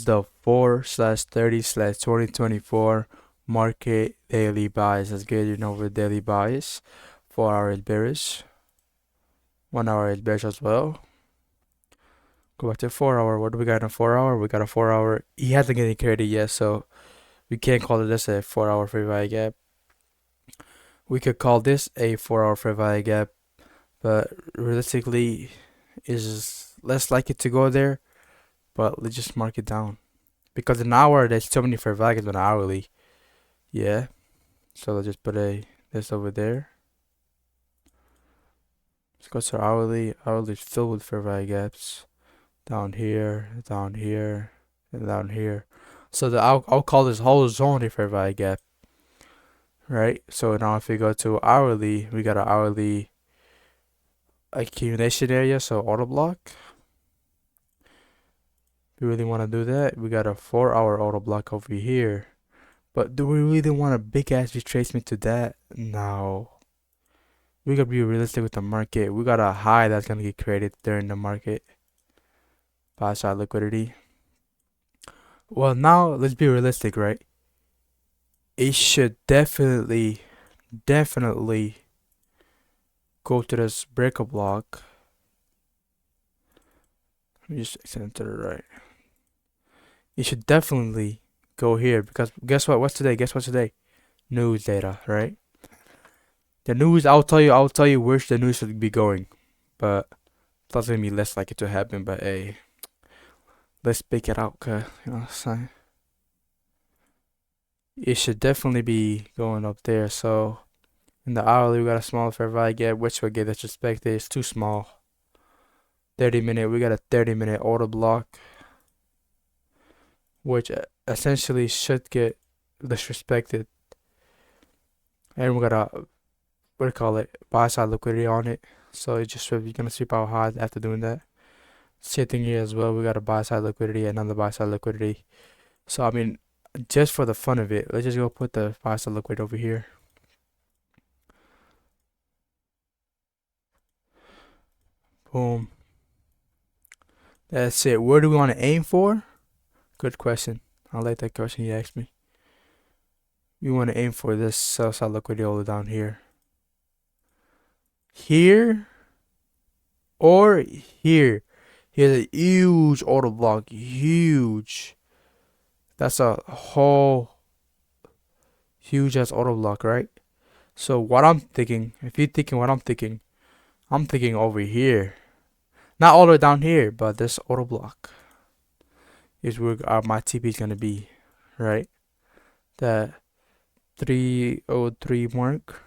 is the 4/30/2024 market daily buys. Let's get over daily buys. 4 hour is bearish. 1 hour is bearish as well. Go back to 4 hour. What do we got in a 4 hour? We got a 4 hour. He hasn't getting created yet, so we can't call it this a 4 hour fair value gap. We could call this a 4 hour fair value gap, but realistically, is less likely to go there. But let's just mark it down because in an hour there's so many fair values on hourly. Yeah, so let's just put this over there. Let's go to hourly. Hourly is filled with fair value gaps. Down here, and down here. So I'll call this whole zone a fair value gap. Right? So now if we go to hourly, we got an hourly accumulation area, so auto block. If we really want to do that, we got a 4 hour auto block over here. But do we really want a big ass retracement to that? No. We gotta be realistic with the market. We got a high that's gonna get created during the market. Buy side liquidity. Well, now let's be realistic, right? It should definitely go to this breaker block. Let me just extend it to the right. It should definitely go here because guess what? What's today? Guess what's today? News data, right? The news, I'll tell you where the news should be going, but that's gonna be less likely to happen. But hey, let's pick it out, cause you know what I'm saying. It should definitely be going up there. So in the hourly, we got a small fair value gap, which will get disrespected. It's too small. 30-minute, we got a 30-minute order block, which essentially should get disrespected. And we got a what do you call it? Buy side liquidity on it. So it just you're gonna sweep out highs after doing that. Same thing here as well. We got a buy side liquidity, another buy side liquidity. So I mean, just for the fun of it, let's just go put the buy side liquidity over here. Boom. That's it. Where do we want to aim for? Good question. I like that question you asked me. We want to aim for this sell side liquidity all down here. Here or here. Here's a huge auto block. Huge. That's a whole huge ass auto block, right? So what I'm thinking, if you're thinking what I'm thinking over here. Not all the way down here, but this auto block is where my TP is gonna be, right? That 303 mark.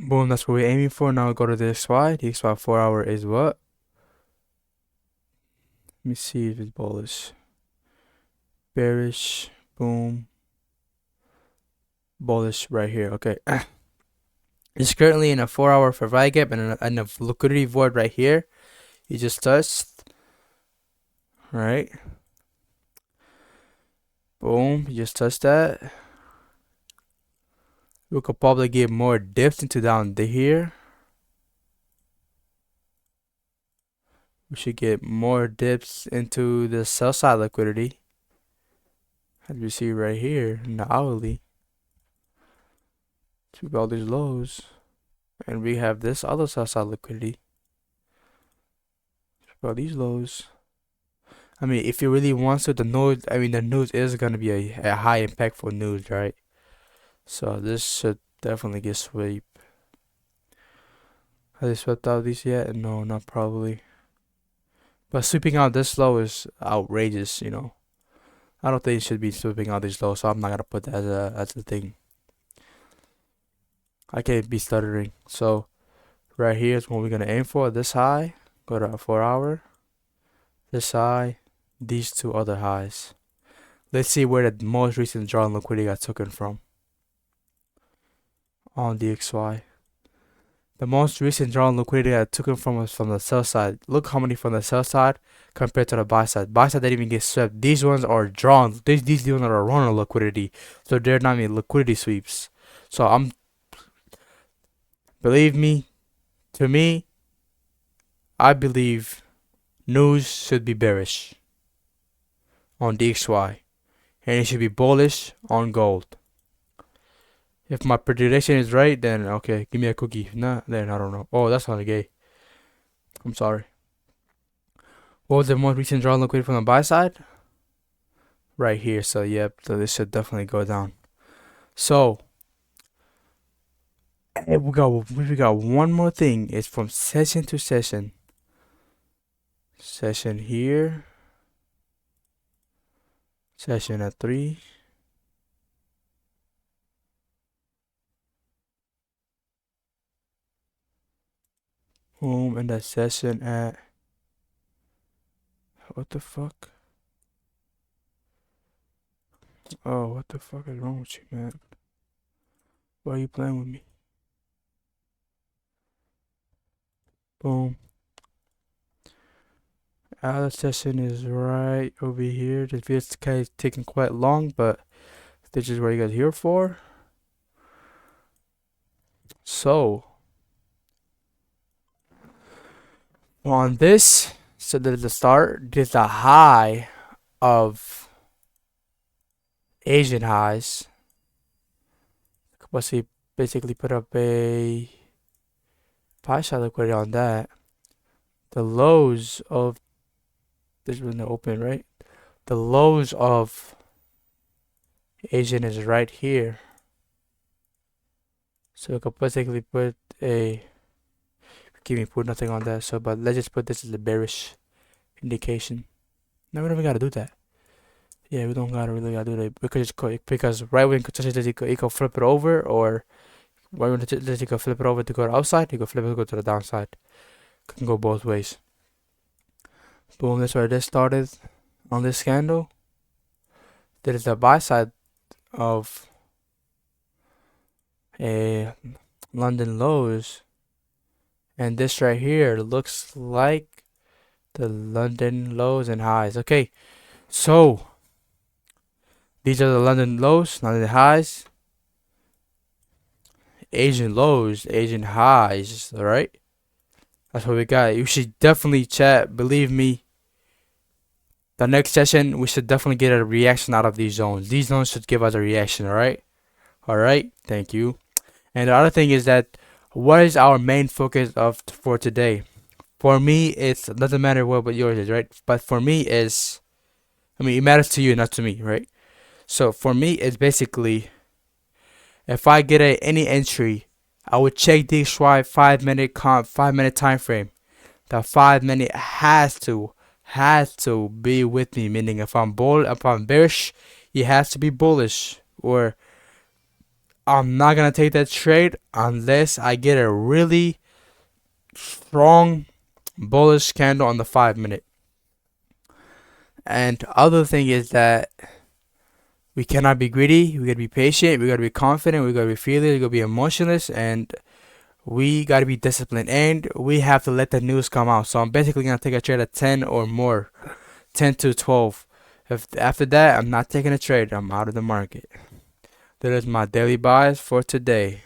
Boom, that's what we're aiming for. Now go to the XY. The XY 4 hour is what? Let me see if it's bullish. Bearish. Boom. Bullish right here. Okay. It's currently in a 4 hour fair value gap and a liquidity void right here. You just touched. Right. Boom. You just touched that. We could probably get more dips into down here. We should get more dips into the sell side liquidity. As you see right here in the hourly. Sweep all these lows. And we have this other sell side liquidity. Sweep all these lows. I mean, if you really want to, the news is going to be a high impactful news, right? So this should definitely get swept. Have they swept out these yet? No, not probably. But sweeping out this low is outrageous, you know. I don't think it should be sweeping out this low, so I'm not gonna put that as a thing. I can't be stuttering. So right here is what we're gonna aim for. This high, go to a 4 hour. This high, these two other highs. Let's see where the most recent draw on liquidity got taken from. On DXY. The most recent draw on liquidity I took from was from the sell side. Look how many from the sell side compared to the buy side. Buy side didn't even get swept. These ones are drawn. These ones are run on liquidity. So they're not even liquidity sweeps. So believe me, to me, I believe news should be bearish on DXY, and it should be bullish on gold. If my prediction is right, then okay, give me a cookie. If not, then I don't know. Oh, that's not gay. I'm sorry. What was the most recent draw liquidity from the buy side? Right here. So yep, so this should definitely go down. So we got one more thing. It's from session to session. Session here. Session at 3. Boom, and that session at what the fuck? Oh, what the fuck is wrong with you, man? Why are you playing with me? Boom. Other session is right over here. This video is kind of taking quite long, but this is what you guys here for. So on this, so there's the start. There's a high of Asian highs. Let's see, basically put up a pie shot liquidity on that. The lows of this was in the open, right? The lows of Asian is right here. So we could basically put a put nothing on that. So but let's just put this as a bearish indication. No, we don't even gotta do that. Yeah, we don't really gotta do that because right when you could flip it over, or right when you could flip it over to go to the outside, you could flip it to go to the downside. Can go both ways. Boom, that's where this started on this candle. There is the buy side of a London lows, and this right here looks like the London lows and highs. Okay, so these are the London lows, London highs, Asian lows, Asian highs. All right, that's what we got. You should definitely chat. Believe me, the next session we should definitely get a reaction out of these zones. These zones should give us a reaction. All right, thank you. And the other thing is that what is our main focus for today? For me, it doesn't matter what yours is, right? But for me is, I mean, it matters to you, not to me, right? So for me, it's basically, if I get any entry, I would check the 5-minute time frame. The 5-minute has to be with me. Meaning, if I'm bearish, it has to be bullish, or I'm not gonna take that trade unless I get a really strong bullish candle on the 5-minute. And other thing is that we cannot be greedy. We gotta be patient. We gotta be confident. We gotta be fearless. We gotta be emotionless, and we gotta be disciplined. And we have to let the news come out. So I'm basically gonna take a trade at 10 or more, 10 to 12. If after that I'm not taking a trade, I'm out of the market. That is my daily buys for today.